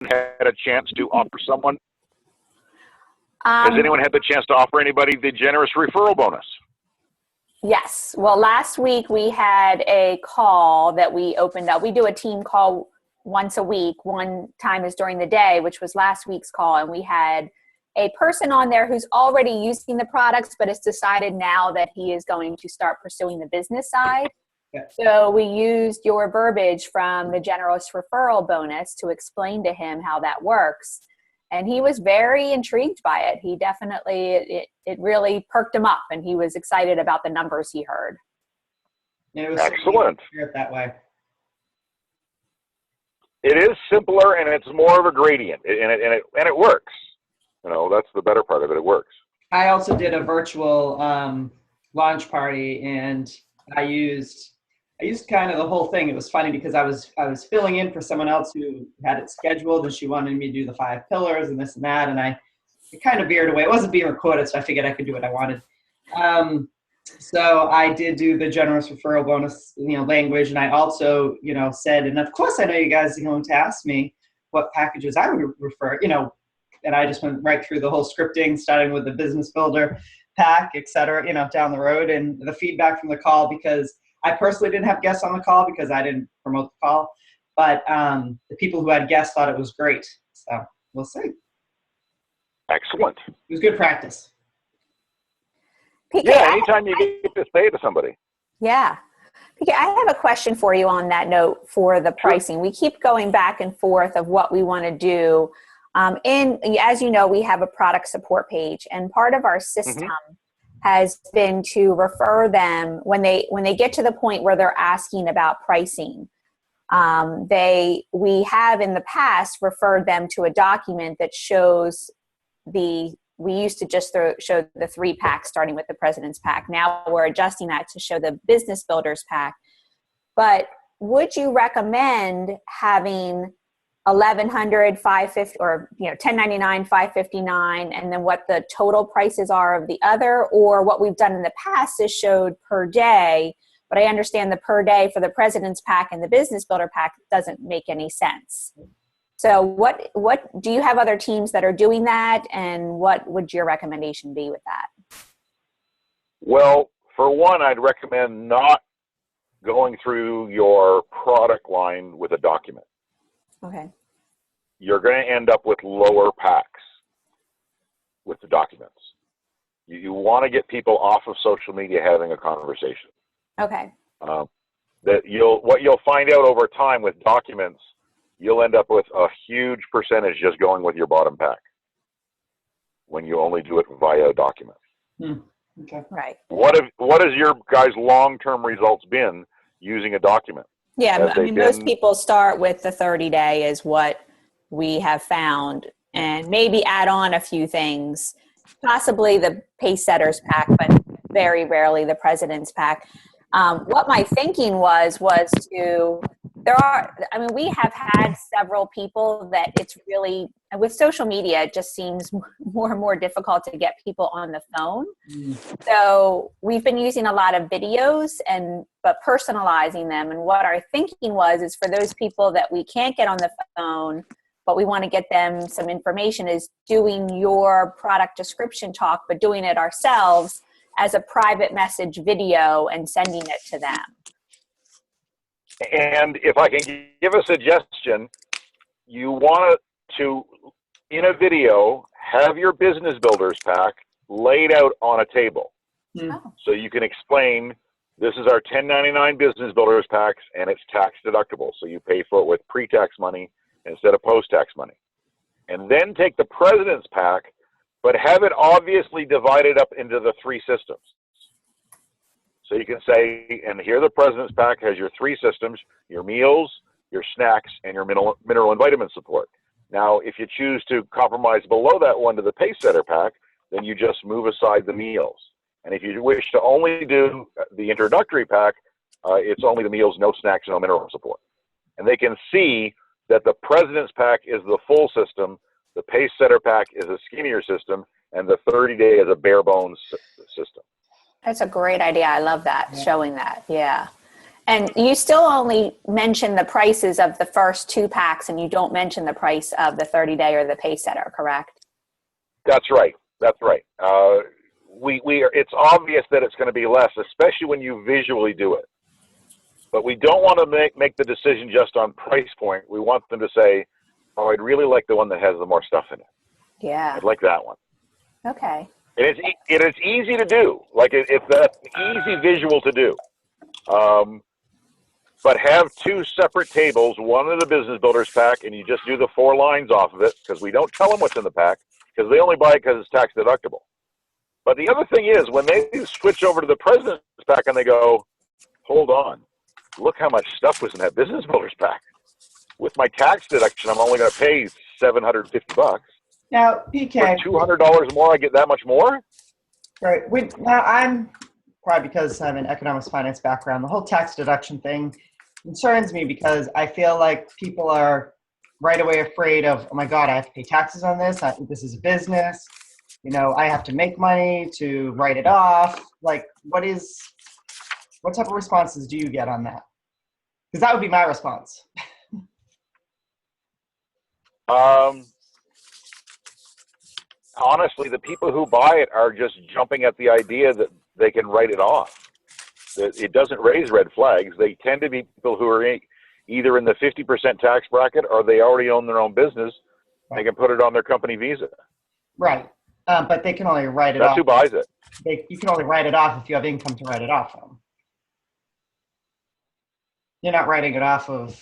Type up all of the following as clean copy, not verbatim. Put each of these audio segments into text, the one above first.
had a chance to offer someone? Has anyone had the chance to offer anybody the generous referral bonus? Yes. Well, last week we had a call that we opened up. We do a team call once a week. One time is during the day, which was last week's call. And we had a person on there who's already using the products, but has decided now that he is going to start pursuing the business side. Yeah. So we used your verbiage from the generous referral bonus to explain to him how that works. And he was very intrigued by it. He definitely, it really perked him up, and he was excited about the numbers he heard. And it was excellent. That way. It is simpler, and it's more of a gradient, and it works. You know, that's the better part of it. It works. I also did a virtual launch party, and I used kind of the whole thing. It was funny because I was filling in for someone else who had it scheduled, and she wanted me to do the 5 pillars and this and that, and it kind of veered away. It wasn't being recorded, so I figured I could do what I wanted. So I did do the generous referral bonus, language, and I also, said, and of course I know you guys are going to ask me what packages I would refer, and I just went right through the whole scripting, starting with the business builder pack, et cetera, down the road, and the feedback from the call, because I personally didn't have guests on the call because I didn't promote the call, but the people who had guests thought it was great. So we'll see. Excellent. It was good practice. PK, yeah, anytime you get to say it to somebody. Yeah. PK, I have a question for you on that note for the pricing. Sure. We keep going back and forth of what we want to do. As you know, we have a product support page, and part of our system has been to refer them when they get to the point where they're asking about pricing. We have in the past referred them to a document that shows we used to just show the 3-pack starting with the President's Pack. Now we're adjusting that to show the Business Builders Pack. But would you recommend having $1,100, $550, or $1,099, $559, and then what the total prices are of the other? Or what we've done in the past is showed per day, but I understand the per day for the President's Pack and the Business Builder Pack doesn't make any sense. So what do you have other teams that are doing that, and what would your recommendation be with that? Well, for one, I'd recommend not going through your product line with a document. Okay. You're going to end up with lower packs with the documents. You want to get people off of social media having a conversation. Okay. What you'll find out over time with documents, you'll end up with a huge percentage just going with your bottom pack when you only do it via a document. Okay. Right. What has your guys' long-term results been using a document? Yeah, most people start with the 30-day is what we have found, and maybe add on a few things, possibly the Pace Setters Pack, but very rarely the President's Pack. What my thinking was to, we have had several people that it's really, with social media, it just seems more and more difficult to get people on the phone. So we've been using a lot of videos but personalizing them. And what our thinking is for those people that we can't get on the phone, but we want to get them some information, is doing your product description talk, but doing it ourselves as a private message video and sending it to them. And if I can give a suggestion, you want to, in a video, have your Business Builders Pack laid out on a table. So you can explain, this is our $10.99 Business Builders Packs, and it's tax deductible. So you pay for it with pre-tax money instead of post-tax money. And then take the President's Pack, but have it obviously divided up into the 3 systems. So you can say, and here the President's Pack has your 3 systems, your meals, your snacks, and your mineral and vitamin support. Now, if you choose to compromise below that one to the Pace Setter Pack, then you just move aside the meals. And if you wish to only do the introductory pack, it's only the meals, no snacks, no mineral support. And they can see that the President's Pack is the full system, the Pace Setter Pack is a skinnier system, and the 30-day is a bare bones system. That's a great idea. I love that, showing that. Yeah. And you still only mention the prices of the first 2 packs, and you don't mention the price of the 30-day or the pay setter, correct? That's right. That's right. It's obvious that it's going to be less, especially when you visually do it. But we don't want to make the decision just on price point. We want them to say, oh, I'd really like the one that has the more stuff in it. Yeah. I'd like that one. Okay. And it's easy to do. Like it's an easy visual to do. But have 2 separate tables, one in the business builders pack, and you just do the 4 lines off of it, because we don't tell them what's in the pack, because they only buy it because it's tax deductible. But the other thing is, when they switch over to the president's pack and they go, hold on, look how much stuff was in that business builders pack. With my tax deduction, I'm only going to pay $750. Now, PK. For $200 more, I get that much more? Right. Now, I'm probably because I have an economics finance background. The whole tax deduction thing concerns me because I feel like people are right away afraid of, oh my God, I have to pay taxes on this. This is a business. You know, I have to make money to write it off. Like, what type of responses do you get on that? Because that would be my response. Honestly, the people who buy it are just jumping at the idea that they can write it off. It doesn't raise red flags. They tend to be people who are either in the 50% tax bracket or they already own their own business. Right. They can put it on their company visa. Right. But they can only write it off. That's who buys it. You can only write it off if you have income to write it off from. You're not writing it off of,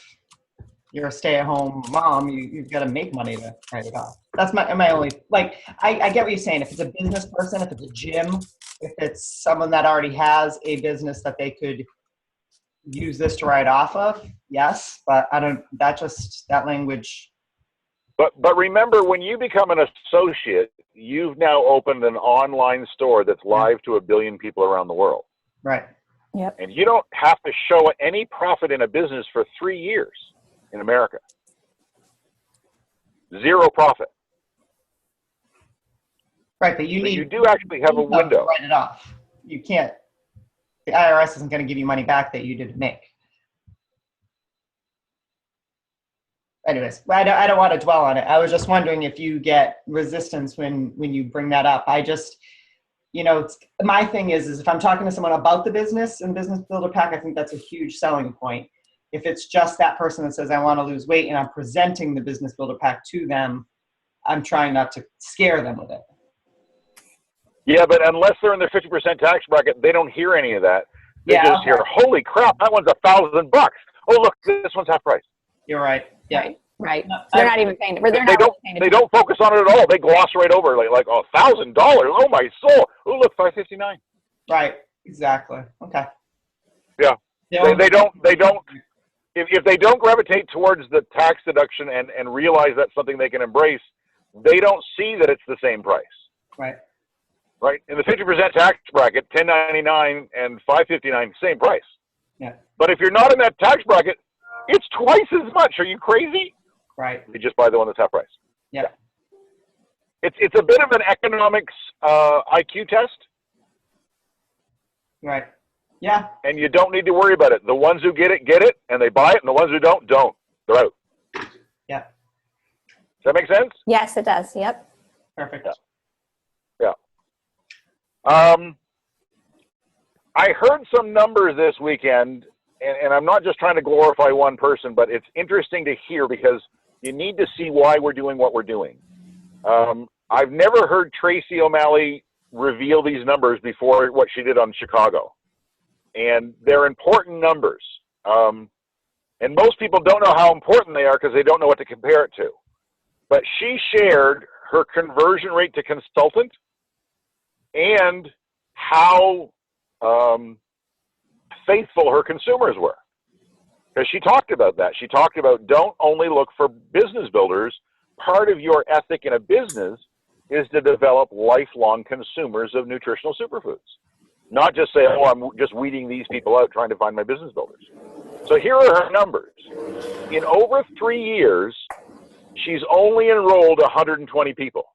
you're a stay-at-home mom, you've got to make money to write it off. That's my only, like, I get what you're saying. If it's a business person, if it's a gym, if it's someone that already has a business that they could use this to write off of, yes, but that language. But remember, when you become an associate, you've now opened an online store that's live to 1 billion people around the world. Right. Yep. And you don't have to show any profit in a business for 3 years in America. 0 profit. Right, but you do actually have a window. To write it off. You can't. The IRS isn't going to give you money back that you didn't make. Anyways, I don't want to dwell on it. I was just wondering if you get resistance when you bring that up. I just, my thing is if I'm talking to someone about the business and business builder pack, I think that's a huge selling point. If it's just that person that says, I want to lose weight, and I'm presenting the business builder pack to them, I'm trying not to scare them with it. Yeah, but unless they're in their 50% tax bracket, they don't hear any of that. They just hear, holy crap, that one's $1,000. Oh, look, this one's half price. You're right. Yeah. Right. No, they're not even paying. They don't focus on it at all. They gloss right over like $1,000. Oh my soul. Oh look, $559. Right. Exactly. Okay. Yeah. They don't. If they don't gravitate towards the tax deduction and realize that's something they can embrace, they don't see that it's the same price. Right. Right. In the 50% tax bracket, $10.99 and $5.59, same price. Yeah. But if you're not in that tax bracket, it's twice as much. Are you crazy? Right. You just buy the one that's half price. Yeah. It's a bit of an economics IQ test. Right. Yeah. And you don't need to worry about it. The ones who get it, and they buy it, and the ones who don't. They're out. Yeah. Does that make sense? Yes, it does. Yep. Perfect. Yeah. I heard some numbers this weekend, and I'm not just trying to glorify one person, but it's interesting to hear because you need to see why we're doing what we're doing. I've never heard Tracy O'Malley reveal these numbers before what she did on Chicago. And they're important numbers. And most people don't know how important they are because they don't know what to compare it to. But she shared her conversion rate to consultant and how faithful her consumers were. Because she talked about that. She talked about don't only look for business builders. Part of your ethic in a business is to develop lifelong consumers of nutritional superfoods. Not just say, oh, I'm just weeding these people out trying to find my business builders. So here are her numbers. In over 3 years, she's only enrolled 120 people.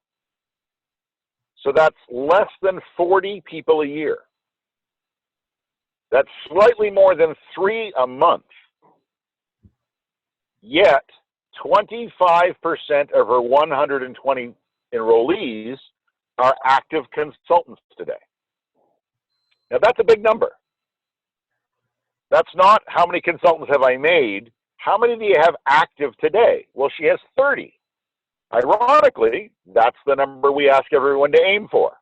So that's less than 40 people a year. That's slightly more than 3 a month. Yet, 25% of her 120 enrollees are active consultants today. Now, that's a big number. That's not how many consultants have I made. How many do you have active today? Well, she has 30. Ironically, that's the number we ask everyone to aim for.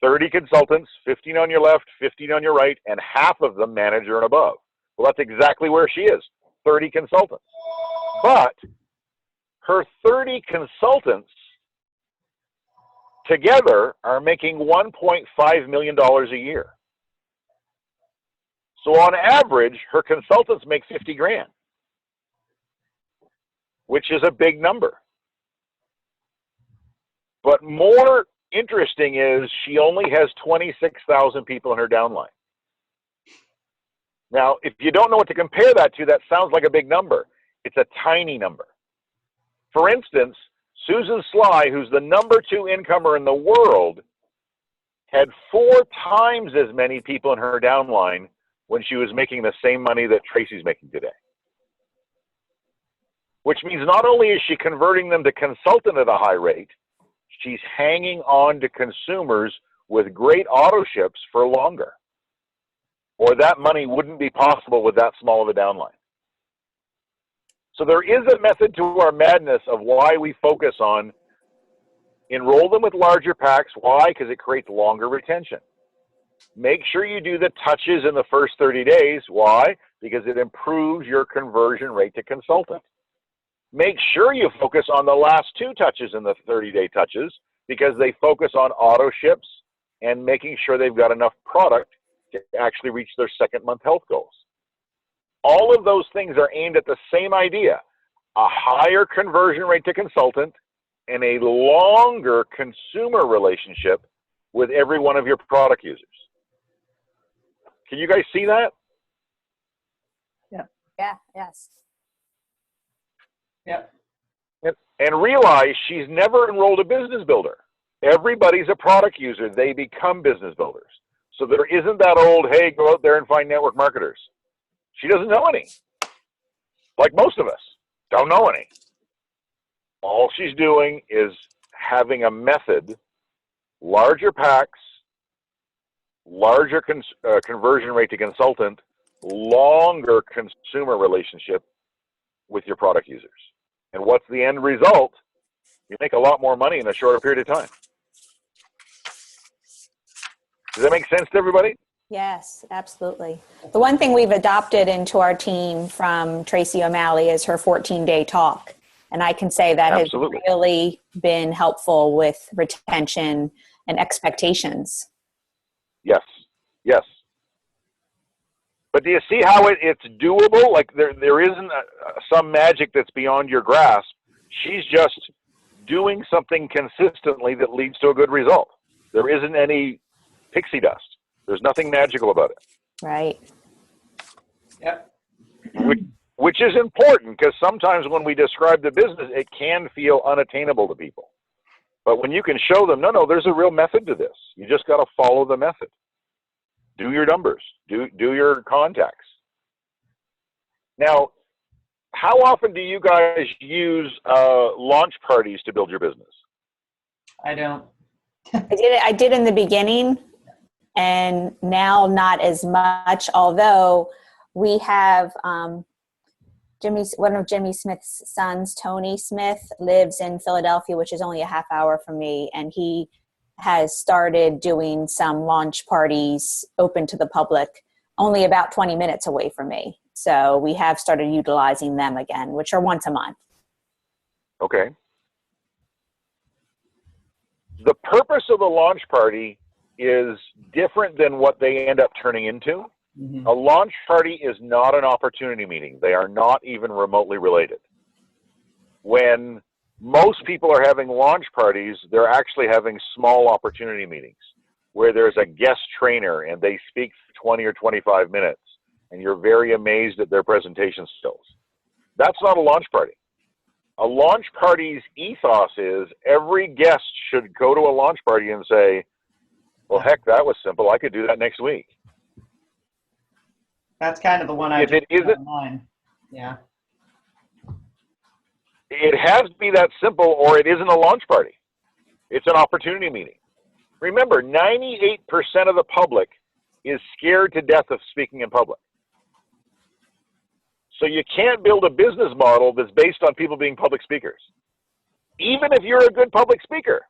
30 consultants, 15 on your left, 15 on your right, and half of them manager and above. Well, that's exactly where she is, 30 consultants. But her 30 consultants together are making $1.5 million a year. So on average, her consultants make 50 grand, which is a big number. But more interesting is she only has 26,000 people in her downline. Now, if you don't know what to compare that to, that sounds like a big number. It's a tiny number. For instance, Susan Sly, who's the #2 incomer in the world, had 4 times as many people in her downline when she was making the same money that Tracy's making today. Which means not only is she converting them to consultant at a high rate, she's hanging on to consumers with great auto ships for longer. Or that money wouldn't be possible with that small of a downline. So there is a method to our madness of why we focus on enroll them with larger packs. Why? Because it creates longer retention. Make sure you do the touches in the first 30 days. Why? Because it improves your conversion rate to consultant. Make sure you focus on the last 2 touches in the 30-day touches because they focus on auto ships and making sure they've got enough product to actually reach their second month health goals. All of those things are aimed at the same idea, a higher conversion rate to consultant and a longer consumer relationship with every one of your product users. Can you guys see that? Yeah. Yeah, yes. Yep. And realize she's never enrolled a business builder. Everybody's a product user. They become business builders. So there isn't that old, hey, go out there and find network marketers. She doesn't know any. Like most of us, don't know any. All she's doing is having a method, larger packs, larger conversion rate to consultant, longer consumer relationship with your product users. And what's the end result? You make a lot more money in a shorter period of time. Does that make sense to everybody? Yes, absolutely. The one thing we've adopted into our team from Tracy O'Malley is her 14-day talk. And I can say that Absolutely. has really been helpful with retention and expectations. Yes, yes. But do you see how it's doable? Like there isn't some magic that's beyond your grasp. She's just doing something consistently that leads to a good result. There isn't any pixie dust. There's nothing magical about it. Right. Yep. Which is important because sometimes when we describe the business, it can feel unattainable to people. But when you can show them, no, there's a real method to this. You just got to follow the method. Do your numbers. Do your contacts. Now, how often do you guys use launch parties to build your business? I don't. I did in the beginning, and now not as much, although we have one of Jimmy Smith's sons, Tony Smith, lives in Philadelphia, which is only a half hour from me, and he has started doing some launch parties open to the public, only about 20 minutes away from me. So we have started utilizing them again, which are once a month. Okay. The purpose of the launch party is different than what they end up turning into. Mm-hmm. A launch party is not an opportunity meeting. They are not even remotely related. When most people are having launch parties, they're actually having small opportunity meetings where there's a guest trainer and they speak for 20 or 25 minutes and you're very amazed at their presentation skills. That's not a launch party. A launch party's ethos is every guest should go to a launch party and say, well, heck, that was simple. I could do that next week. That's kind of the one I If it isn't, mine. Yeah. it has to be that simple, or it isn't a launch party. It's an opportunity meeting. Remember, 98% of the public is scared to death of speaking in public. So you can't build a business model that's based on people being public speakers. Even if you're a good public speaker.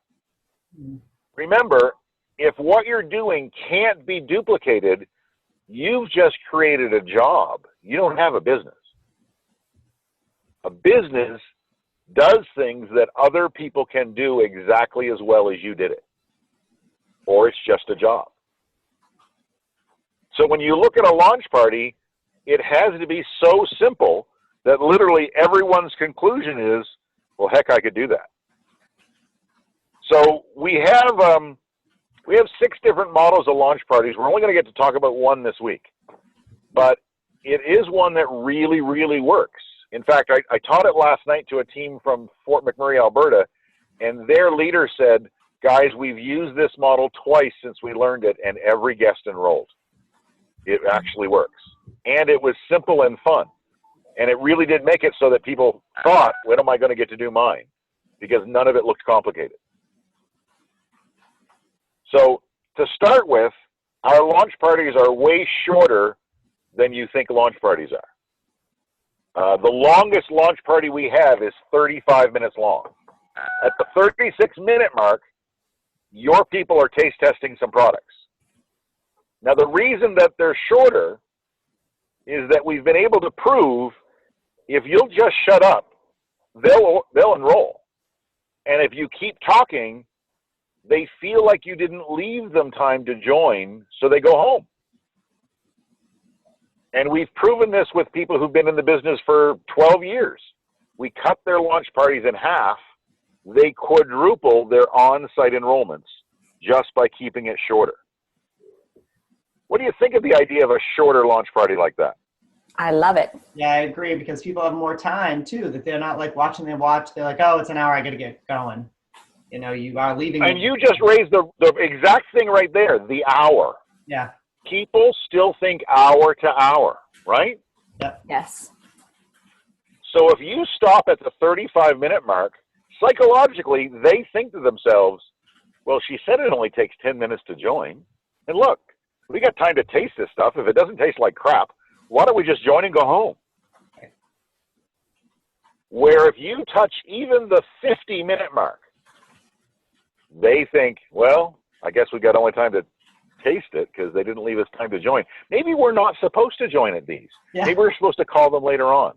Remember, if what you're doing can't be duplicated, you've just created a job. You don't have a business. A business does things that other people can do exactly as well as you did it. Or it's just a job. So when you look at a launch party, it has to be so simple that literally everyone's conclusion is, well, heck, I could do that. So we have 6 different models of launch parties. We're only going to get to talk about one this week. But it is one that really, really works. In fact, I taught it last night to a team from Fort McMurray, Alberta, and their leader said, guys, we've used this model twice since we learned it, and every guest enrolled. It actually works. And it was simple and fun. And it really did make it so that people thought, when am I going to get to do mine? Because none of it looked complicated. So to start with, our launch parties are way shorter than you think launch parties are. The longest launch party we have is 35 minutes long. At the 36-minute mark, your people are taste testing some products. Now, the reason that they're shorter is that we've been able to prove if you'll just shut up, they'll enroll. And if you keep talking, they feel like you didn't leave them time to join, so they go home. And we've proven this with people who've been in the business for 12 years. We cut their launch parties in half. They quadruple their on-site enrollments just by keeping it shorter. What do you think of the idea of a shorter launch party like that? I love it. Yeah, I agree, because people have more time too, that they're not like watching their watch. They're like, oh, it's an hour, I got to get going. You know, you are leaving. And you just raised the exact thing right there, the hour. Yeah. People still think hour to hour, right? Yep. Yes. So if you stop at the 35-minute mark, psychologically, they think to themselves, well, she said it only takes 10 minutes to join. And look, we got time to taste this stuff. If it doesn't taste like crap, why don't we just join and go home? Where if you touch even the 50-minute mark, they think, well, I guess we got only time to taste it because they didn't leave us time to join. Maybe we're not supposed to join at these. Yeah. Maybe we're supposed to call them later on.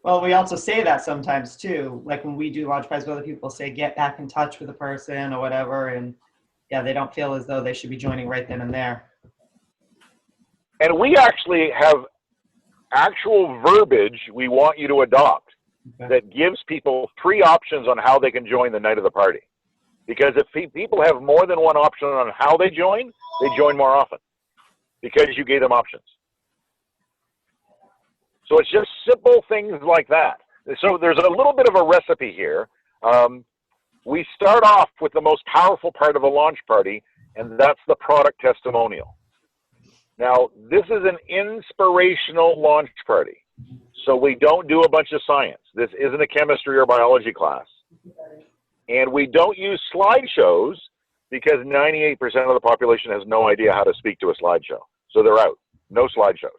Well, we also say that sometimes too. Like when we do launch parties with other people, say get back in touch with the person or whatever, and yeah, they don't feel as though they should be joining right then and there. And we actually have actual verbiage we want you to adopt that gives people 3 options on how they can join the night of the party. Because if people have more than one option on how they join more often because you gave them options. So it's just simple things like that. So there's a little bit of a recipe here. We start off with the most powerful part of a launch party, and that's the product testimonial. Now, this is an inspirational launch party. So we don't do a bunch of science. This isn't a chemistry or biology class. And we don't use slideshows because 98% of the population has no idea how to speak to a slideshow. So they're out. No slideshows.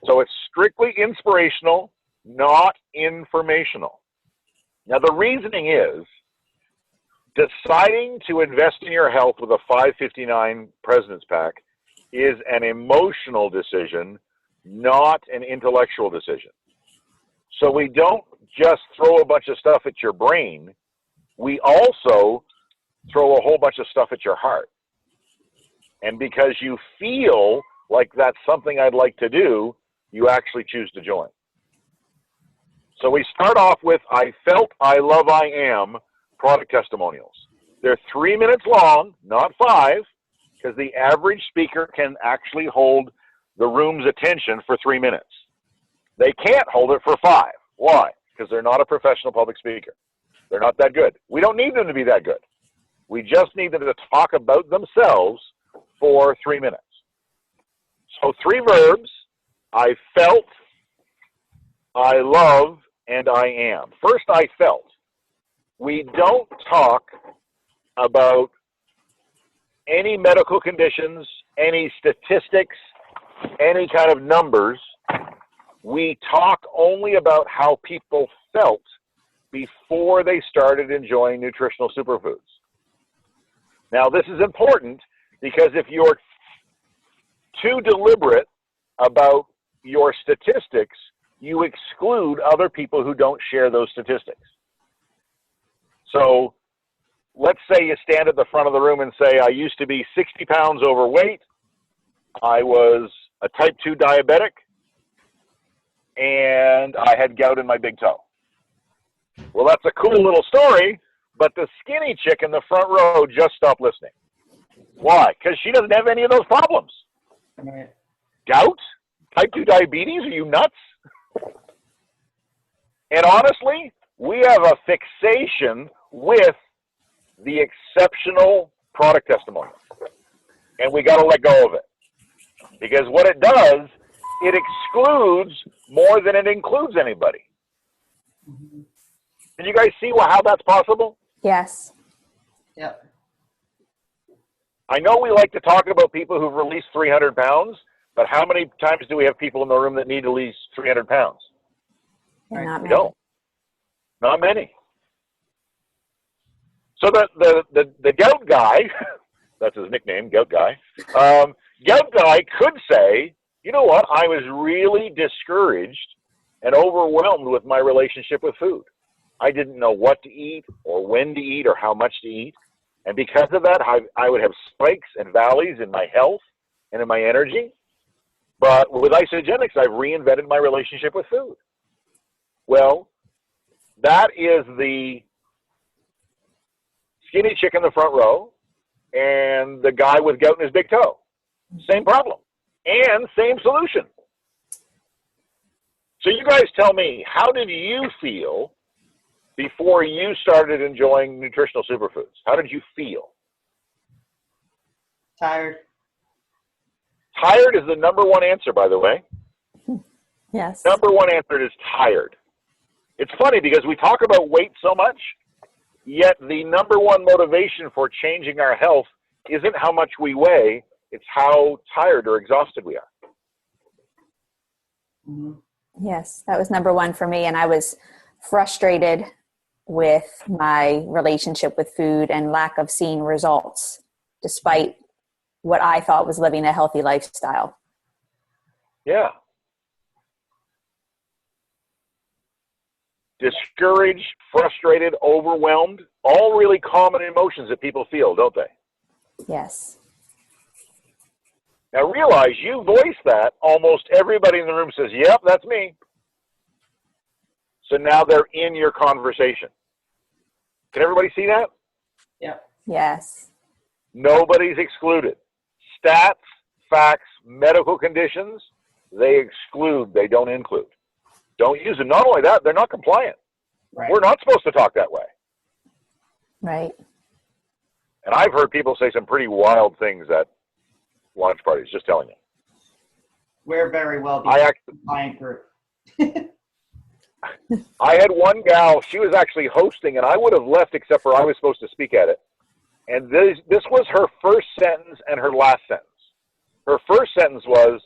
So it's strictly inspirational, not informational. Now, the reasoning is deciding to invest in your health with a 559 President's Pack is an emotional decision, not an intellectual decision. So we don't just throw a bunch of stuff at your brain. We also throw a whole bunch of stuff at your heart. And because you feel like that's something I'd like to do, you actually choose to join. So we start off with I felt, I love, I am product testimonials. They're 3 minutes long, not 5, because the average speaker can actually hold the room's attention for 3 minutes. They can't hold it for 5. Why? Because they're not a professional public speaker. They're not that good. We don't need them to be that good. We just need them to talk about themselves for 3 minutes. So 3 verbs: I felt, I love, and I am. First, I felt. We don't talk about any medical conditions, any statistics, any kind of numbers. We talk only about how people felt before they started enjoying nutritional superfoods. Now, this is important because if you're too deliberate about your statistics, you exclude other people who don't share those statistics. So let's say you stand at the front of the room and say, I used to be 60 pounds overweight, I was a type 2 diabetic, and I had gout in my big toe. Well, that's a cool little story, but the skinny chick in the front row just stopped listening. Why? Because she doesn't have any of those problems. Right. Gout? Type 2 diabetes? Are you nuts? And honestly, we have a fixation with the exceptional product testimony. And we got to let go of it. Because what it does, it excludes more than it includes anybody. Mm-hmm. Can you guys see how that's possible? Yes. Yep. I know we like to talk about people who've released 300 pounds, but how many times do we have people in the room that need to release 300 pounds? Right. Not We many. don't. Not many. So the gout guy, that's his nickname, gout guy. Gout guy could say, you know what, I was really discouraged and overwhelmed with my relationship with food. I didn't know what to eat or when to eat or how much to eat. And because of that, I would have spikes and valleys in my health and in my energy. But with isogenics, I've reinvented my relationship with food. Well, that is the skinny chick in the front row and the guy with gout in his big toe. Same problem and same solution. So you guys tell me, how did you feel before you started enjoying nutritional superfoods? How did you feel? Tired. Tired is the number one answer, by the way. Yes. Number one answer is tired. It's funny because we talk about weight so much, yet the number one motivation for changing our health isn't how much we weigh, it's how tired or exhausted we are. Mm-hmm. Yes, that was number one for me. And I was frustrated with my relationship with food and lack of seeing results, despite what I thought was living a healthy lifestyle. Yeah. Discouraged, frustrated, overwhelmed, all really common emotions that people feel, don't they? Yes. Now realize you voice that, almost everybody in the room says, yep, that's me. So now they're in your conversation. Can everybody see that? Yep. Yes. Nobody's excluded. Stats, facts, medical conditions, they exclude, they don't include. Don't use them. Not only that, they're not compliant. Right. We're not supposed to talk that way. Right. And I've heard people say some pretty wild things at lunch parties, just telling you. We're very well compliant group. I had one gal, she was actually hosting, and I would have left except for I was supposed to speak at it. And this was her first sentence and her last sentence. Her first sentence was,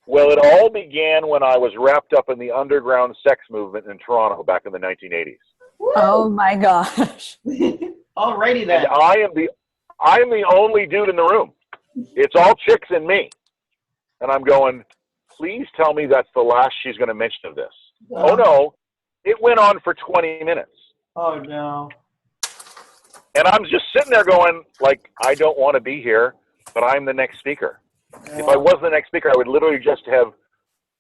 well, it all began when I was wrapped up in the underground sex movement in Toronto back in the 1980s. Woo! Oh my gosh. Alrighty then. And I am the only dude in the room. It's all chicks and me. And I'm going, please tell me that's the last she's going to mention of this. Oh no, it went on for 20 minutes. Oh no. And I'm just sitting there going, like, I don't want to be here, but I'm the next speaker. If I was the next speaker, I would literally just have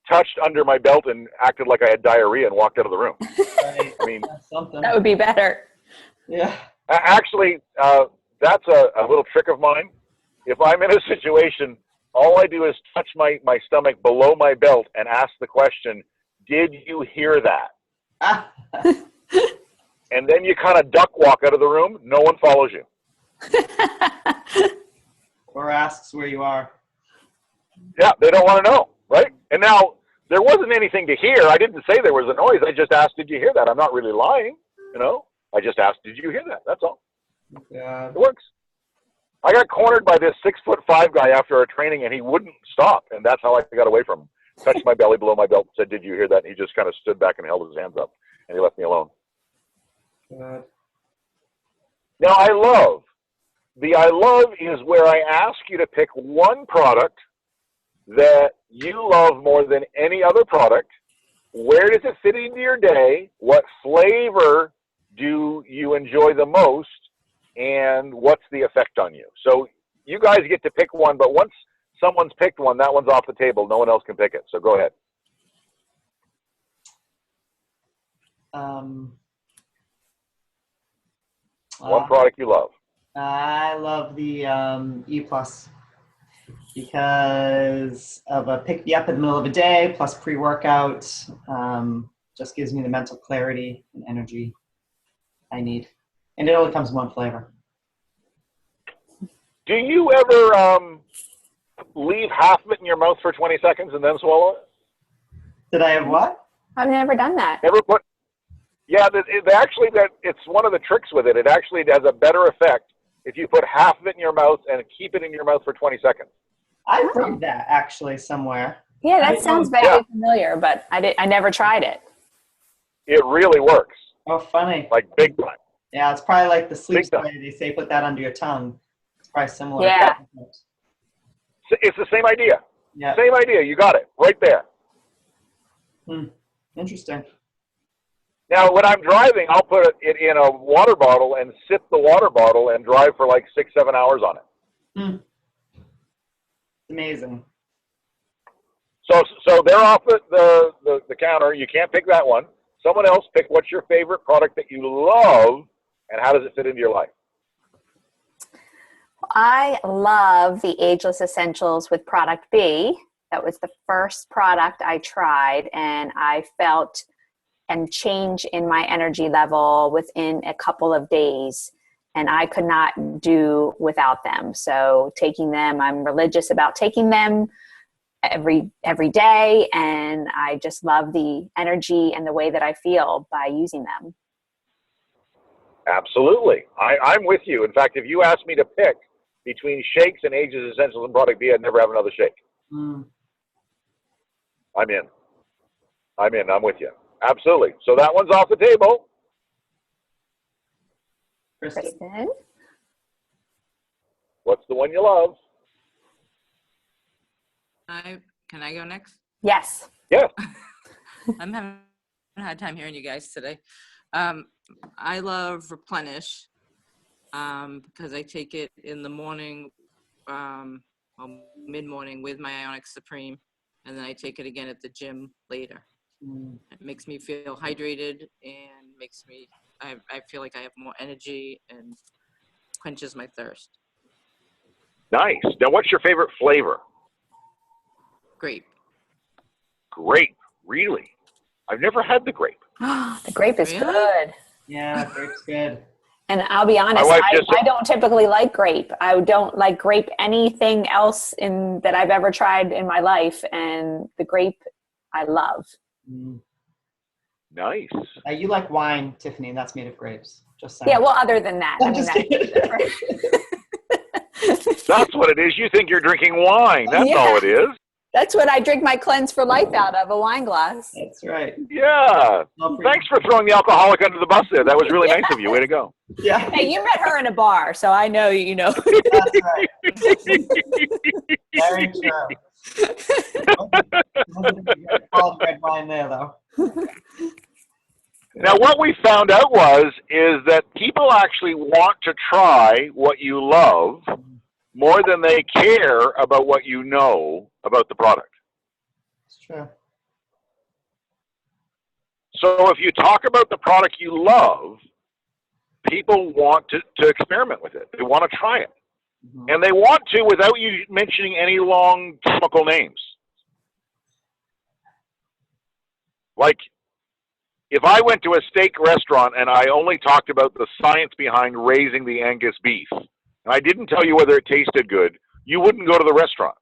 touched under my belt and acted like I had diarrhea and walked out of the room. Right. I mean, That's something. That would be better. Yeah. actually, that's a little trick of mine. If I'm in a situation, all I do is touch my stomach below my belt and ask the question, did you hear that? And then you kind of duck walk out of the room. No one follows you. Or asks where you are. Yeah, they don't want to know, right? And now, there wasn't anything to hear. I didn't say there was a noise. I just asked, did you hear that? I'm not really lying, you know? I just asked, did you hear that? That's all. Yeah. It works. I got cornered by this 6'5" guy after a training, and he wouldn't stop, and that's how I got away from him. Touched my belly below my belt and said, did you hear that? And he just kind of stood back and held his hands up, and he left me alone. Good. Now, I love is where I ask you to pick one product that you love more than any other product. Where does it fit into your day? What flavor do you enjoy the most? And what's the effect on you? So you guys get to pick one, but once someone's picked one, that one's off the table. No one else can pick it. So go ahead. One product you love. I love the E Plus because of a pick me up in the middle of a day plus pre-workout. Just gives me the mental clarity and energy I need. And it only comes in one flavor. Do you ever leave half of it in your mouth for 20 seconds and then swallow it? Did I have what? I've never done that. Never put. Yeah, it's one of the tricks with it. It actually has a better effect if you put half of it in your mouth and keep it in your mouth for 20 seconds. I've heard that actually somewhere. Yeah, that sounds very familiar, but I never tried it. It really works. Oh, funny. Like big time. Yeah, it's probably like the sleep Big time. spray. They say put that under your tongue. It's probably similar. Yeah. It's the same idea. Yeah. Same idea. You got it right there. Interesting. Now, when I'm driving, I'll put it in a water bottle and sip the water bottle and drive for like 6-7 hours on it. Amazing. So they're off the counter. You can't pick that one. Someone else pick what's your favorite product that you love and how does it fit into your life? I love the Ageless Essentials with Product B. That was the first product I tried, and I felt a change in my energy level within a couple of days, and I could not do without them. So taking them, I'm religious about taking them every day, and I just love the energy and the way that I feel by using them. Absolutely. I'm with you. In fact, if you asked me to pick between shakes and Ageless Essentials and Product B, I'd never have another shake. I'm in. I'm with you. Absolutely. So that one's off the table. Kristen? What's the one you love? Can I go next? Yes. Yeah. I'm having a hard time hearing you guys today. I love Replenish because I take it in the morning, mid-morning with my Ionic Supreme, and then I take it again at the gym later. It makes me feel hydrated and makes me, I feel like I have more energy and quenches my thirst. Nice. Now, what's your favorite flavor? Grape. Grape. Really? I've never had the grape. The grape is Really? good. Yeah, grape's good. And I'll be honest, I don't typically like grape. I don't like grape anything else that I've ever tried in my life. And the grape, I love. Nice. You like wine, Tiffany, and that's made of grapes. Just saying. Yeah, well, other than that. I'm just kidding. That's what it is. You think you're drinking wine. That's all it is. That's what I drink my Cleanse for Life out of, a wine glass. That's right. Yeah. Thanks for throwing the alcoholic under the bus there. That was really nice of you. Way to go. Yeah. Hey, you met her in a bar, so I know you know. That's right. Very true. Called red wine there, though. Now, what we found out is that people actually want to try what you love more than they care about what you know about the product. It's true. So if you talk about the product you love, people want to experiment with it. They want to try it. And they want to without you mentioning any long chemical names. Like, if I went to a steak restaurant and I only talked about the science behind raising the Angus beef, and I didn't tell you whether it tasted good, you wouldn't go to the restaurant.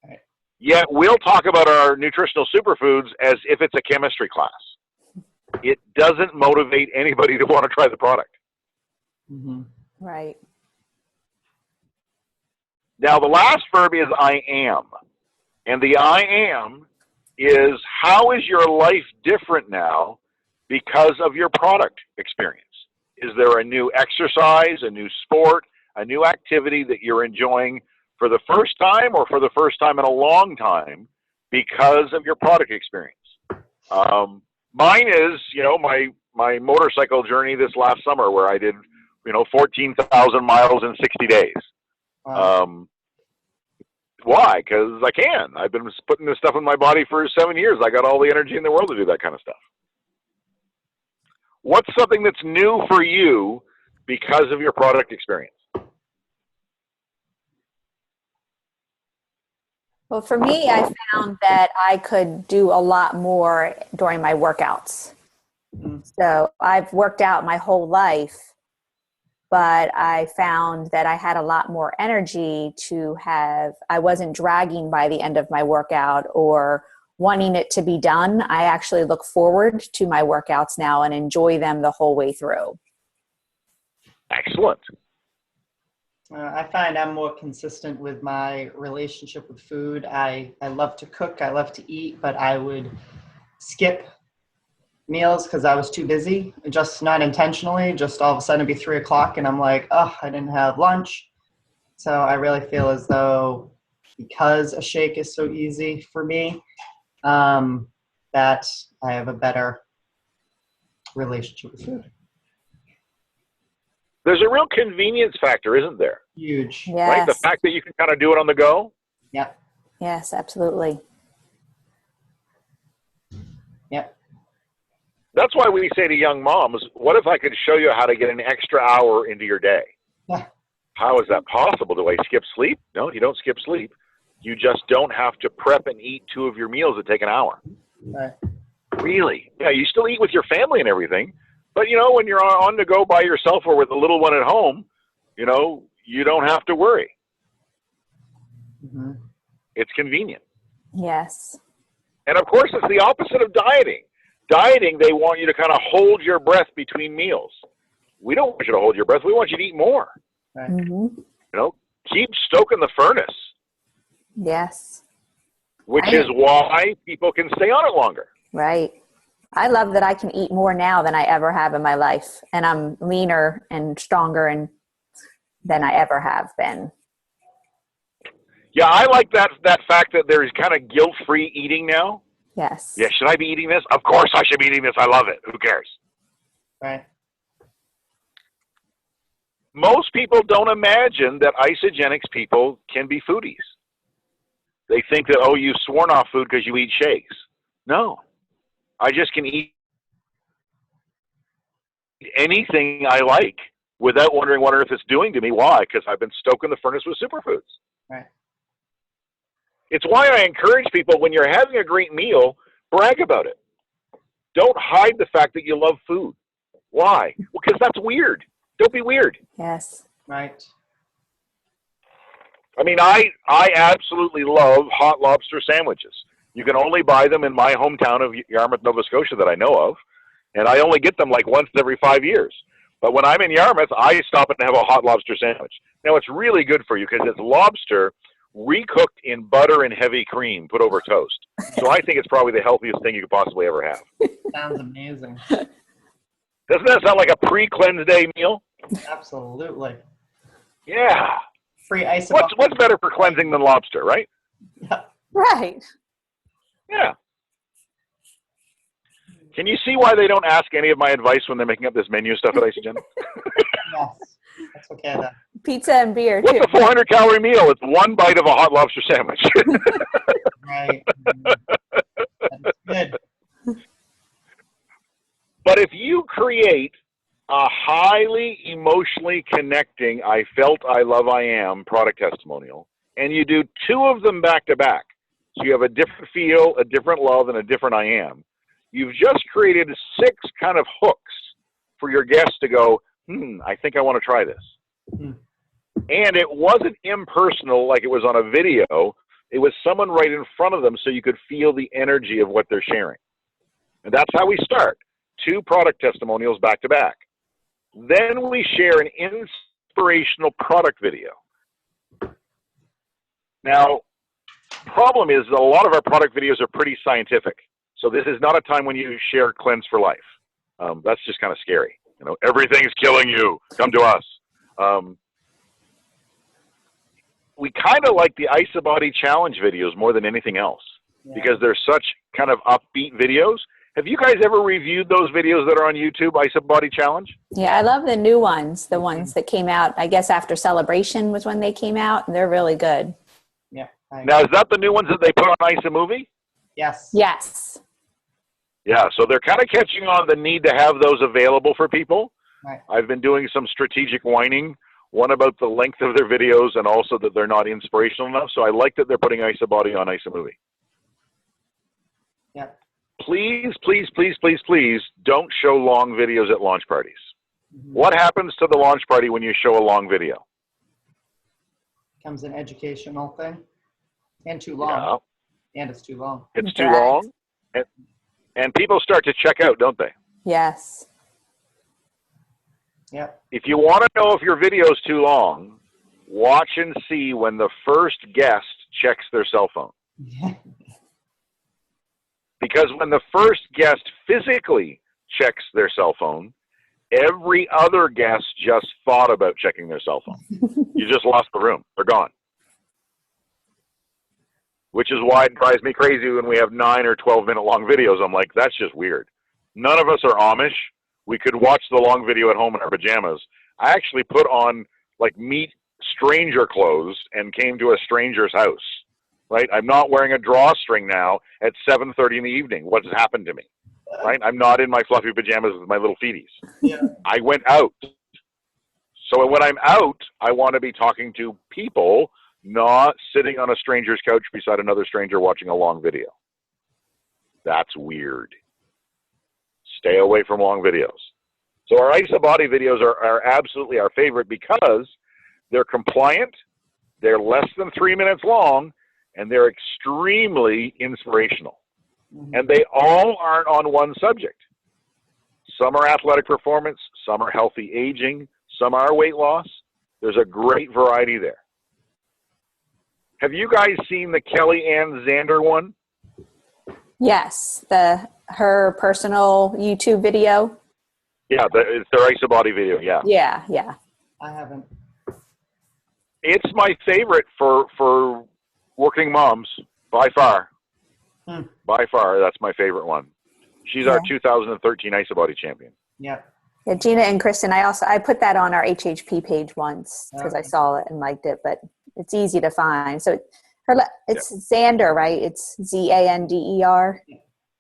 Right. Yet we'll talk about our nutritional superfoods as if it's a chemistry class. It doesn't motivate anybody to want to try the product. Mm-hmm. Right. Now, the last verb is I am. And the I am is, how is your life different now because of your product experience? Is there a new exercise, a new sport, a new activity that you're enjoying for the first time or for the first time in a long time because of your product experience? Mine is, my motorcycle journey this last summer where I did, 14,000 miles in 60 days. Wow. Why? Because I can. I've been putting this stuff in my body for 7 years. I got all the energy in the world to do that kind of stuff. What's something that's new for you because of your product experience? Well, for me, I found that I could do a lot more during my workouts. So I've worked out my whole life, but I found that I had a lot more energy I wasn't dragging by the end of my workout or wanting it to be done. I actually look forward to my workouts now and enjoy them the whole way through. Excellent. I find I'm more consistent with my relationship with food. I love to cook. I love to eat, but I would skip meals because I was too busy, just not intentionally, just all of a sudden it'd be 3 o'clock and I'm like, oh, I didn't have lunch. So I really feel as though because a shake is so easy for me, that I have a better relationship with food. There's a real convenience factor, isn't there? Huge. Yes. Right? The fact that you can kind of do it on the go. Yep. Yes, absolutely. Yep. That's why we say to young moms, what if I could show you how to get an extra hour into your day? Yeah. How is that possible? Do I skip sleep? No, you don't skip sleep. You just don't have to prep and eat 2 of your meals that take an hour. Right. Really? Yeah, you still eat with your family and everything. But, when you're on the go by yourself or with a little one at home, you don't have to worry. Mm-hmm. It's convenient. Yes. And, of course, it's the opposite of dieting. Dieting, they want you to kind of hold your breath between meals. We don't want you to hold your breath. We want you to eat more. Right. Mm-hmm. Keep stoking the furnace. Yes. Which is why people can stay on it longer. Right. I love that I can eat more now than I ever have in my life. And I'm leaner and stronger than I ever have been. Yeah, I like that fact that there's kind of guilt-free eating now. Yes. Yeah, should I be eating this? Of course I should be eating this. I love it. Who cares? Right. Most people don't imagine that isogenics people can be foodies. They think that, you've sworn off food because you eat shakes. No. I just can eat anything I like without wondering what on earth it's doing to me. Why? Because I've been stoking the furnace with superfoods. Right. It's why I encourage people, when you're having a great meal, brag about it. Don't hide the fact that you love food. Why? Well, because that's weird. Don't be weird. Yes. Right. I mean, I absolutely love hot lobster sandwiches. You can only buy them in my hometown of Yarmouth, Nova Scotia that I know of, and I only get them like once every 5 years. But when I'm in Yarmouth, I stop and have a hot lobster sandwich. Now, it's really good for you because it's lobster recooked in butter and heavy cream put over toast. So I think it's probably the healthiest thing you could possibly ever have. Sounds amazing. Doesn't that sound like a pre-cleanse day meal? Absolutely. Yeah. Free ice. What's better for cleansing than lobster, right? Yeah. Right. Yeah. Can you see why they don't ask any of my advice when they're making up this menu stuff at Isogen? Yes. That's okay then. Pizza and beer, What's too. a 400-calorie meal? It's one bite of a hot lobster sandwich. Right. That's good. But if you create a highly emotionally connecting I felt, I love, I am product testimonial, and you do 2 of them back to back, so you have a different feel, a different love, and a different I am, you've just created 6 kind of hooks for your guests to go, I think I want to try this. And it wasn't impersonal like it was on a video. It was someone right in front of them so you could feel the energy of what they're sharing. And that's how we start. 2 product testimonials back to back. Then we share an inspirational product video. Now, problem is that a lot of our product videos are pretty scientific. So this is not a time when you share Cleanse for Life. That's just kind of scary. You know, everything's killing you. Come to us. We kind of like the IsaBody challenge videos more than anything else because they're such kind of upbeat videos. Have you guys ever reviewed those videos that are on YouTube, IsaBody challenge? Yeah, I love the new ones, the ones that came out, I guess after Celebration was when they came out, and they're really good. Yeah. Now, is that the new ones that they put on IsaMovie? Yes. Yes. Yeah, so they're kind of catching on the need to have those available for people. Right. I've been doing some strategic whining, one about the length of their videos and also that they're not inspirational enough. So I like that they're putting IsaBody on IsaMovie. Yeah. Please, please, please, please, please don't show long videos at launch parties. What happens to the launch party when you show a long video? Becomes an educational thing. And too long. Yeah. And it's too long. It's too long. And people start to check out, don't they? Yes. Yeah. If you want to know if your video is too long, watch and see when the first guest checks their cell phone. Because when the first guest physically checks their cell phone, every other guest just thought about checking their cell phone. You just lost the room. They're gone. Which is why it drives me crazy when we have 9 or 12-minute long videos. I'm like, that's just weird. None of us are Amish. We could watch the long video at home in our pajamas. I actually put on, like, meet stranger clothes and came to a stranger's house, right? I'm not wearing a drawstring now at 7:30 in the evening. What's happened to me, right? I'm not in my fluffy pajamas with my little feeties. Yeah. I went out. So when I'm out, I want to be talking to people, not sitting on a stranger's couch beside another stranger watching a long video. That's weird. Stay away from long videos. So our IsaBody videos are absolutely our favorite because they're compliant, they're less than 3 minutes long, and they're extremely inspirational. And they all aren't on one subject. Some are athletic performance, some are healthy aging, some are weight loss. There's a great variety there. Have you guys seen the Kelly Ann Zander one? Yes, her personal YouTube video. Yeah, it's their IsaBody video, yeah. Yeah. I haven't. It's my favorite for working moms, by far. By far, that's my favorite one. She's our 2013 IsaBody champion. Yeah. Yeah, Gina and Kristen, I put that on our HHP page once because I saw it and liked it, but it's easy to find. So it's Zander, right? It's Zander.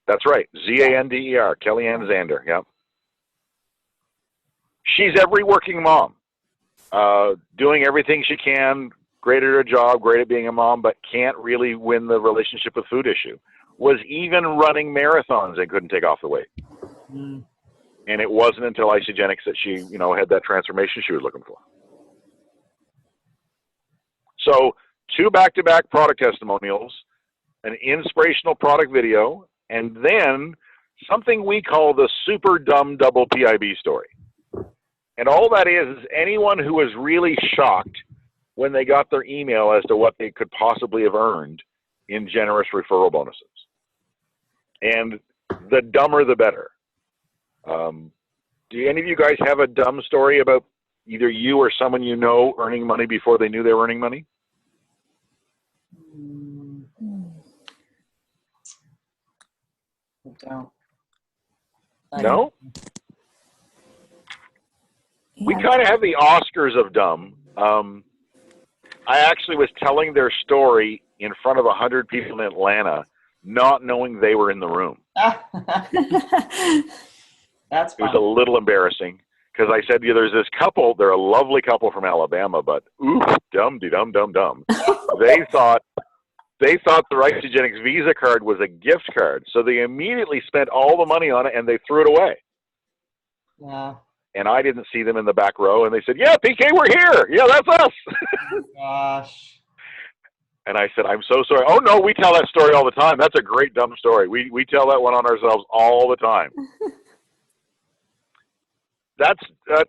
That's right. Zander, Kelly Ann Zander. Yep. She's every working mom, doing everything she can, great at her job, great at being a mom, but can't really win the relationship with food issue. Was even running marathons and couldn't take off the weight. And it wasn't until Isagenix that she, had that transformation she was looking for. So 2 back-to-back product testimonials, an inspirational product video, and then something we call the super dumb double PIB story. And all that is anyone who was really shocked when they got their email as to what they could possibly have earned in generous referral bonuses. And the dumber, the better. Do any of you guys have a dumb story about either you or someone you know earning money before they knew they were earning money? I don't. No? We kind of have the Oscars of dumb. I actually was telling their story in front of 100 people in Atlanta, not knowing they were in the room. That's fun. It was a little embarrassing because I said, there's this couple, they're a lovely couple from Alabama, but oof, dum-de-dum. They thought the Isagenix Visa card was a gift card. So they immediately spent all the money on it and they threw it away. Yeah. And I didn't see them in the back row. And they said, yeah, PK, we're here. Yeah, that's us. Oh, gosh. And I said, I'm so sorry. Oh, no, we tell that story all the time. That's a great dumb story. We tell that one on ourselves all the time. That's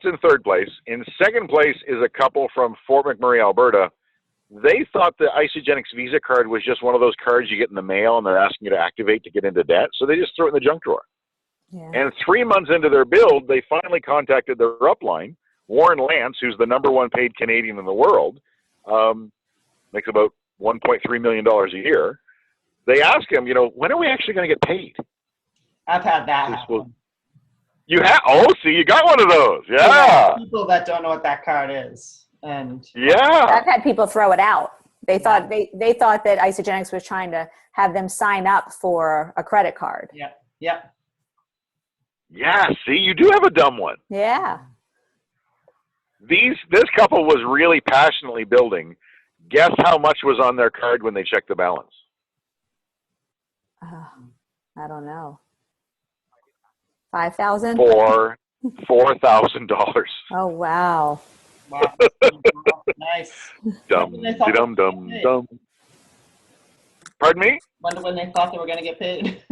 in third place. In second place is a couple from Fort McMurray, Alberta. They thought the Isagenix Visa card was just one of those cards you get in the mail and they're asking you to activate to get into debt. So they just threw it in the junk drawer. Yeah. And 3 months into their build, they finally contacted their upline, Warren Lance, who's the #1 paid Canadian in the world, makes about $1.3 million a year. They asked him, when are we actually going to get paid? I've had that happen. You have? Oh, see, you got one of those. Yeah. People that don't know what that card is. And yeah. I've had people throw it out. They thought they thought that Isagenix was trying to have them sign up for a credit card. Yeah. Yeah. Yeah, see, you do have a dumb one. Yeah. This couple was really passionately building. Guess how much was on their card when they checked the balance? I don't know. $5,000? $4,000. Oh, wow. Wow. Nice. Dum. Pardon me? Wonder when they thought they were going to get paid.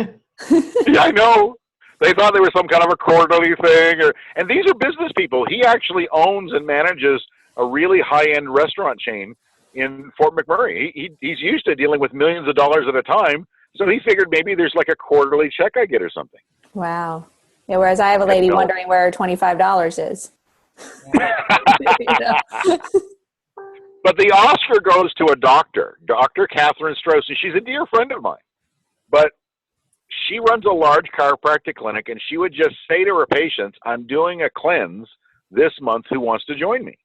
Yeah, I know. They thought there was some kind of a quarterly thing. And these are business people. He actually owns and manages a really high-end restaurant chain in Fort McMurray. He's used to dealing with millions of dollars at a time, so he figured maybe there's like a quarterly check I get or something. Wow. Yeah, whereas I have a lady wondering where her $25 is. But the Oscar goes to a doctor, Dr. Catherine Strauss, and she's a dear friend of mine. But she runs a large chiropractic clinic, and she would just say to her patients, I'm doing a cleanse this month, who wants to join me?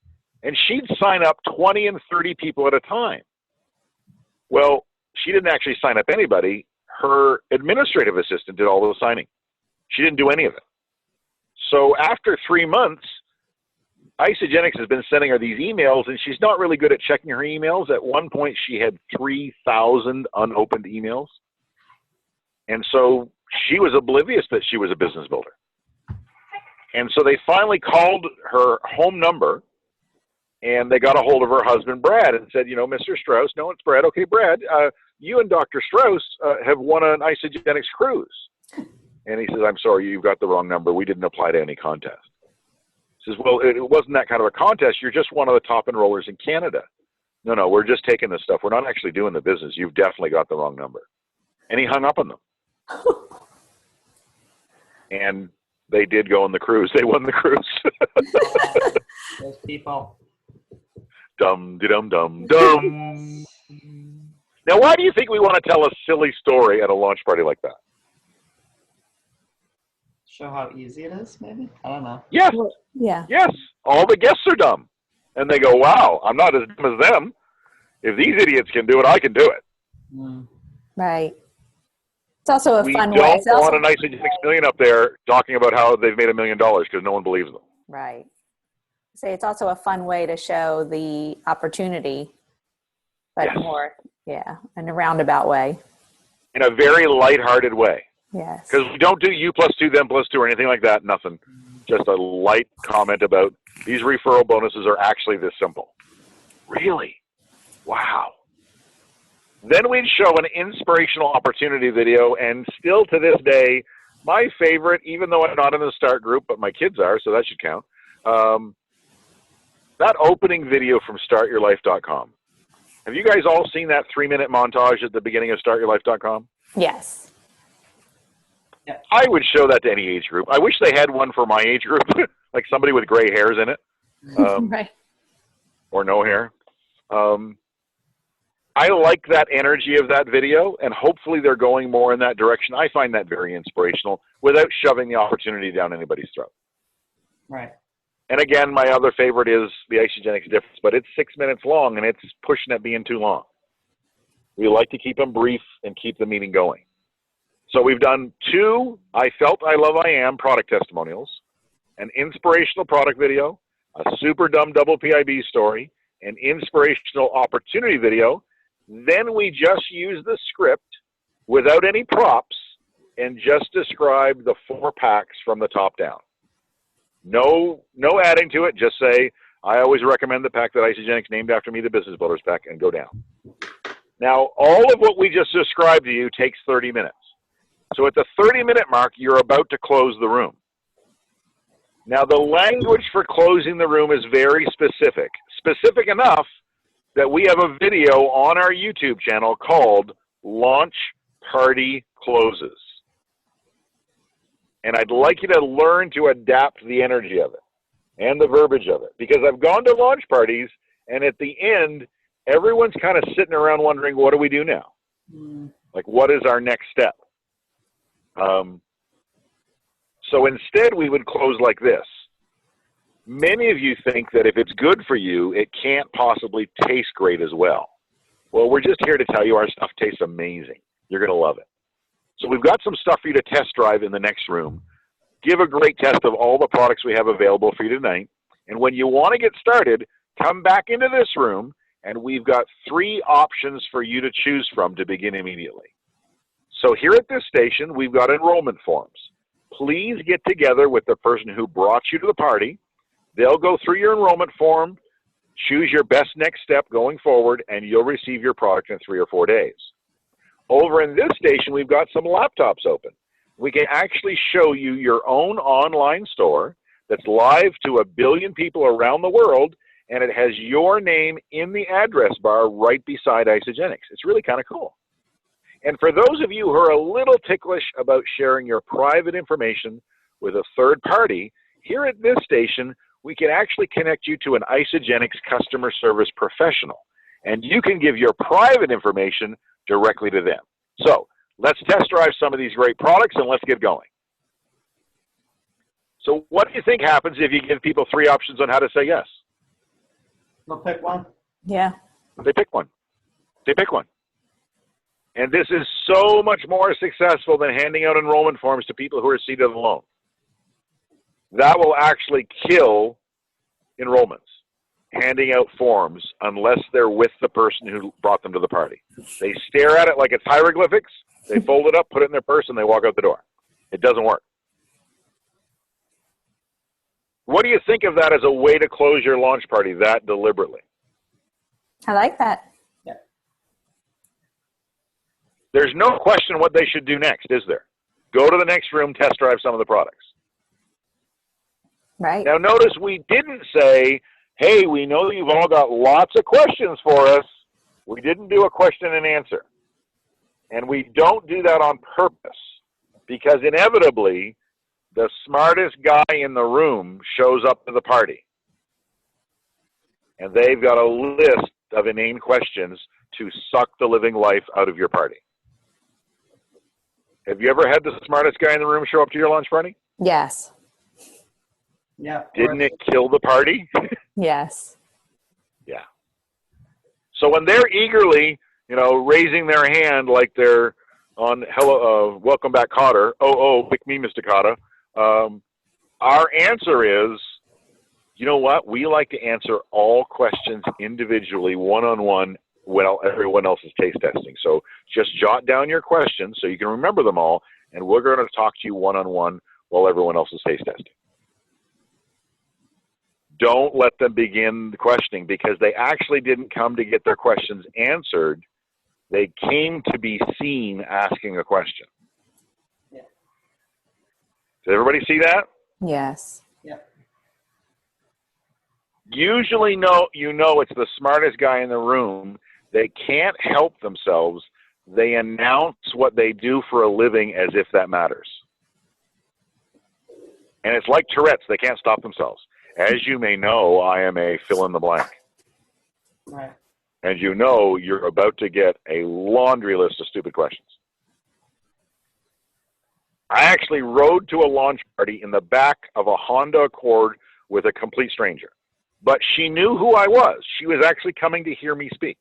And she'd sign up 20 and 30 people at a time. Well, she didn't actually sign up anybody. Her administrative assistant did all the signing. She didn't do any of it. So after 3 months, Isagenix has been sending her these emails, and she's not really good at checking her emails. At one point, she had 3,000 unopened emails. And so she was oblivious that she was a business builder. And so they finally called her home number, and they got a hold of her husband, Brad, and said, Mr. Strauss, no, it's Brad. Okay, Brad, you and Dr. Strauss have won an Isagenix cruise. And he says, I'm sorry, you've got the wrong number. We didn't apply to any contest. He says, well, it wasn't that kind of a contest. You're just one of the top enrollers in Canada. No, we're just taking this stuff. We're not actually doing the business. You've definitely got the wrong number. And he hung up on them. And they did go on the cruise. They won the cruise. Those people. Dum. Now, why do you think we want to tell a silly story at a launch party like that? Show how easy it is, maybe? I don't know. Yes. Yeah. Yes. All the guests are dumb. And they go, wow, I'm not as dumb as them. If these idiots can do it, I can do it. Mm. Right. It's also a fun way. We don't want a nice million up there talking about how they've made $1 million because no one believes them. Right. Say it's also a fun way to show the opportunity, but more, in a roundabout way. In a very lighthearted way. Yes. Because we don't do you plus two, them plus two, or anything like that. Nothing. Just a light comment about these referral bonuses are actually this simple. Really? Wow. Then we'd show an inspirational opportunity video, and still to this day, my favorite, even though I'm not in the start group, but my kids are, so that should count, that opening video from startyourlife.com. Have you guys all seen that 3-minute montage at the beginning of startyourlife.com? Yes. Yeah. I would show that to any age group. I wish they had one for my age group, like somebody with gray hairs in it. Right. Or no hair. I like that energy of that video, and hopefully they're going more in that direction. I find that very inspirational without shoving the opportunity down anybody's throat. Right. And again, my other favorite is the Isagenix difference, but it's 6 minutes long, and it's pushing it being too long. We like to keep them brief and keep the meeting going. So we've done 2 I Felt, I Love, I Am product testimonials, an inspirational product video, a super dumb double PIB story, an inspirational opportunity video. Then we just use the script without any props and just describe the 4 packs from the top down. No adding to it. Just say, I always recommend the pack that Isagenix named after me, the Business Builders pack, and go down. Now, all of what we just described to you takes 30 minutes. So at the 30-minute mark, you're about to close the room. Now, the language for closing the room is very specific. Specific enough that we have a video on our YouTube channel called Launch Party Closes. And I'd like you to learn to adapt the energy of it and the verbiage of it. Because I've gone to launch parties, and at the end, everyone's kind of sitting around wondering, what do we do now? Like, what is our next step? So instead, we would close like this. Many of you think that if it's good for you, it can't possibly taste great as well. Well, we're just here to tell you our stuff tastes amazing. You're going to love it. So we've got some stuff for you to test drive in the next room. Give a great test of all the products we have available for you tonight. And when you want to get started, come back into this room, and we've got 3 options for you to choose from to begin immediately. So here at this station, we've got enrollment forms. Please get together with the person who brought you to the party. They'll go through your enrollment form, choose your best next step going forward, and you'll receive your product in 3 or 4 days. Over in this station, we've got some laptops open. We can actually show you your own online store that's live to 1 billion people around the world, and it has your name in the address bar right beside Isagenix. It's really kind of cool. And for those of you who are a little ticklish about sharing your private information with a third party, here at this station, we can actually connect you to an Isagenix customer service professional, and you can give your private information directly to them. So let's test drive some of these great products, and let's get going. So what do you think happens if you give people 3 options on how to say yes? They'll pick one. Yeah. They pick one. They pick one. And this is so much more successful than handing out enrollment forms to people who are seated alone. That will actually kill enrollments, handing out forms, unless they're with the person who brought them to the party. They stare at it like it's hieroglyphics, they fold it up, put it in their purse, and they walk out the door. It doesn't work. What do you think of that as a way to close your launch party that deliberately? I like that. There's no question what they should do next, is there? Go to the next room, test drive some of the products. Right. Now notice we didn't say, hey, we know you've all got lots of questions for us. We didn't do a question and answer. And we don't do that on purpose, because inevitably the smartest guy in the room shows up to the party. And they've got a list of inane questions to suck the living life out of your party. Have you ever had the smartest guy in the room show up to your launch party? Yes. Yeah. Didn't it kill the party? Yes. Yeah. So when they're eagerly, raising their hand like they're on hello, welcome back, Cotter. Oh, pick me, Mr. Cotter. Our answer is, you know what? We like to answer all questions individually, one-on-one, while everyone else is taste testing. So just jot down your questions so you can remember them all, and we're going to talk to you one-on-one while everyone else is taste testing. Don't let them begin the questioning, because they actually didn't come to get their questions answered. They came to be seen asking a question. Yeah. Did everybody see that? Yes. Yeah. Usually it's the smartest guy in the room. They can't help themselves. They announce what they do for a living as if that matters. And it's like Tourette's. They can't stop themselves. As you may know, I am a fill in the blank. Right. And you're about to get a laundry list of stupid questions. I actually rode to a launch party in the back of a Honda Accord with a complete stranger. But she knew who I was. She was actually coming to hear me speak.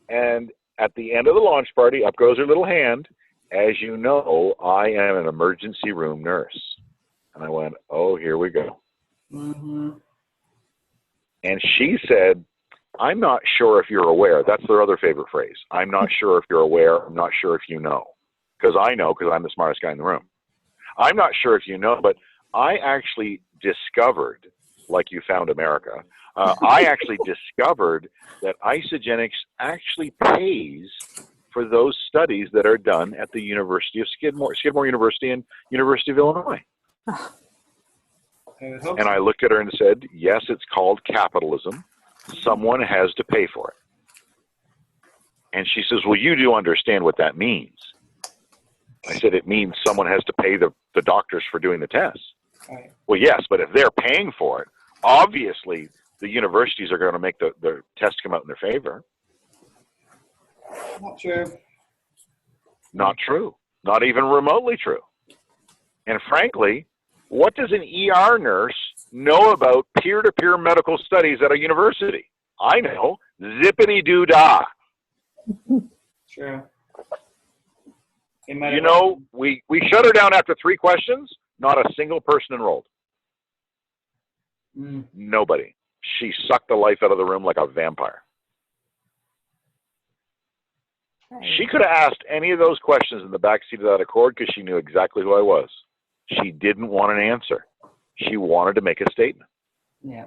And at the end of the launch party, up goes her little hand. As you know, I am an emergency room nurse. And I went, oh, here we go. Mm-hmm. And she said, I'm not sure if you're aware. That's their other favorite phrase. I'm not sure if you're aware. I'm not sure if you know. Because I know, because I'm the smartest guy in the room. I'm not sure if you know, but I actually discovered, like you found America, I actually discovered that Isogenics actually pays for those studies that are done at the University of Skidmore University and University of Illinois. And I looked at her and said, yes, it's called capitalism. Someone has to pay for it. And she says, well, you do understand what that means. I said, it means someone has to pay the doctors for doing the tests. Right. Well, yes, but if they're paying for it, obviously the universities are going to make the test come out in their favor. Not true. Not true. Not even remotely true. And frankly, what does an ER nurse know about peer-to-peer medical studies at a university? I know. Zippity-doo-dah. True. You know, we shut her down after 3 questions. Not a single person enrolled. Nobody. She sucked the life out of the room like a vampire. She could have asked any of those questions in the back seat of that Accord because she knew exactly who I was. She didn't want an answer. She wanted to make a statement. Yeah.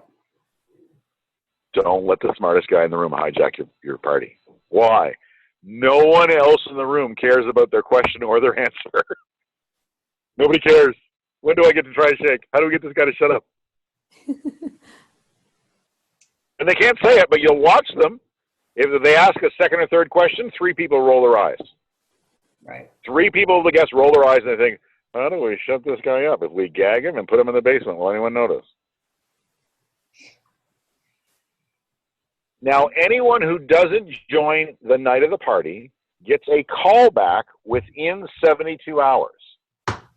Don't let the smartest guy in the room hijack your party. Why? No one else in the room cares about their question or their answer. Nobody cares. When do I get to try a shake? How do we get this guy to shut up? And they can't say it, but you'll watch them. If they ask a second or third question, 3 people roll their eyes. Right. 3 people, I guess, roll their eyes and they think, how do we shut this guy up? If we gag him and put him in the basement, will anyone notice? Now, anyone who doesn't join the night of the party gets a callback within 72 hours.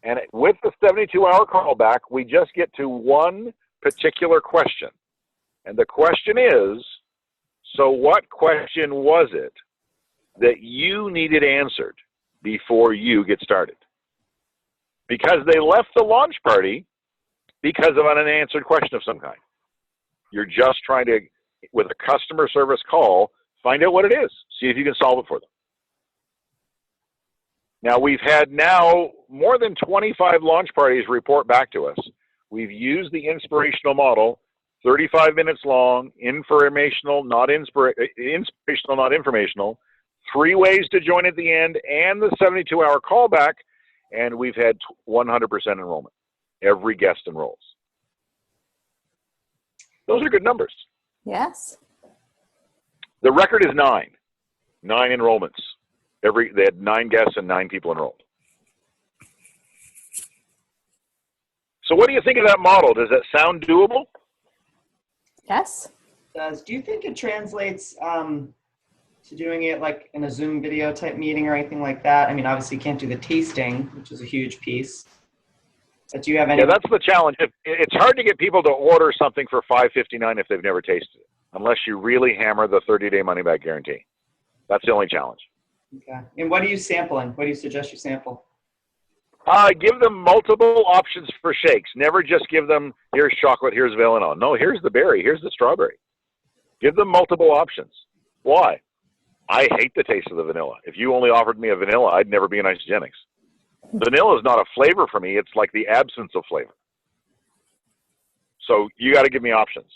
And with the 72-hour callback, we just get to one particular question. And the question is, so what question was it that you needed answered before you get started? Because they left the launch party because of an unanswered question of some kind. You're just trying to, with a customer service call, find out what it is. See if you can solve it for them. Now, we've had more than 25 launch parties report back to us. We've used the inspirational model, 35 minutes long, informational, not inspirational, not informational, 3 ways to join at the end, and the 72-hour callback, and we've had 100% enrollment. Every guest enrolls. Those are good numbers. Yes. The record is 9 enrollments. They had 9 guests and 9 people enrolled. So what do you think of that model? Does that sound doable? Yes. Do you think it translates to doing it like in a Zoom video type meeting or anything like that? I mean, obviously you can't do the tasting, which is a huge piece. But do you have any? Yeah, that's the challenge. It's hard to get people to order something for $5.59 if they've never tasted it, unless you really hammer the 30-day money-back guarantee. That's the only challenge. Okay. And what are you sampling? What do you suggest you sample? Give them multiple options for shakes. Never just give them, here's chocolate, here's vanilla. No, here's the berry, here's the strawberry. Give them multiple options. Why? I hate the taste of the vanilla. If you only offered me a vanilla, I'd never be in Isogenics. Vanilla is not a flavor for me. It's like the absence of flavor. So you got to give me options.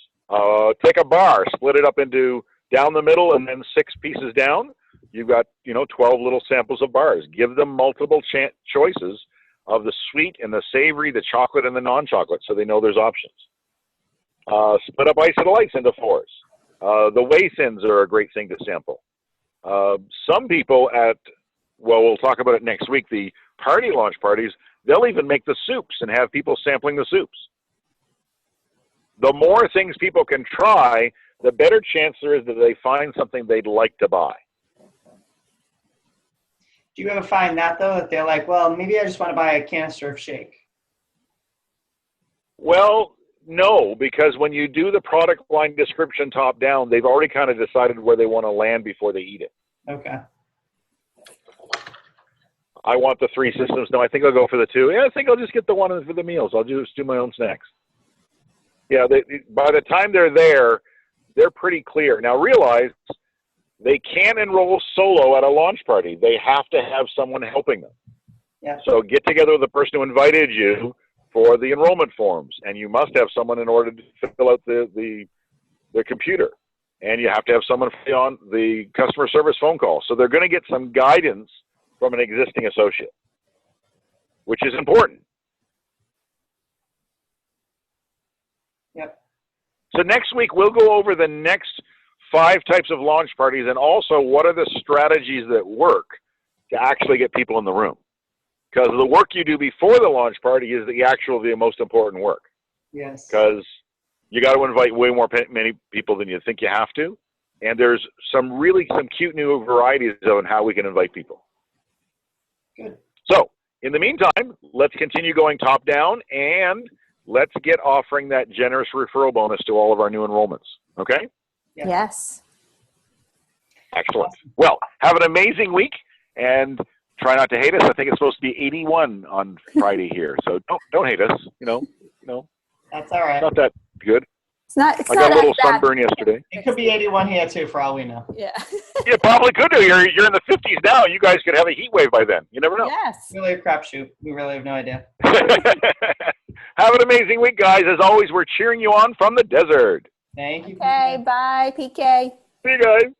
Take a bar, split it up into down the middle and then 6 pieces down. You've got, 12 little samples of bars. Give them multiple choices of the sweet and the savory, the chocolate and the non-chocolate, so they know there's options. Split up Isodelites into 4s. The whey thins are a great thing to sample. Some people we'll talk about it next week, the party launch parties, they'll even make the soups and have people sampling the soups. The more things people can try, the better chance there is that they find something they'd like to buy. Do you ever find that, though, that they're like, well, maybe I just want to buy a canister of shake? Well, no, because when you do the product line description top down, they've already kind of decided where they want to land before they eat it. Okay. I want the 3 systems. No, I think I'll go for the 2. Yeah, I think I'll just get the 1 for the meals. I'll just do my own snacks. Yeah, by the time they're there, they're pretty clear. Now realize they can't enroll solo at a launch party. They have to have someone helping them. Yeah. So get together with the person who invited you for the enrollment forms, and you must have someone in order to fill out the their computer, and you have to have someone on the customer service phone call. So they're going to get some guidance from an existing associate, which is important. Yep. So next week, we'll go over the next 5 types of launch parties, and also what are the strategies that work to actually get people in the room. Because the work you do before the launch party is the most important work. Yes. Because you got to invite way many people than you think you have to. And there's some cute new varieties on how we can invite people. Good. So in the meantime, let's continue going top down, and let's get offering that generous referral bonus to all of our new enrollments. Okay? Yeah. Yes. Excellent. Well, have an amazing week, and try not to hate us. I think it's supposed to be 81 on Friday here, so don't hate us. That's all right. Not that good. It's not. I got a little sunburn yesterday. It could be 81 here too, for all we know. Yeah. You probably could do. You're in the 50s now. You guys could have a heat wave by then. You never know. Yes. Really a crapshoot. We really have no idea. Have an amazing week, guys. As always, we're cheering you on from the desert. Thank you. Okay. Bye, PK. See you guys.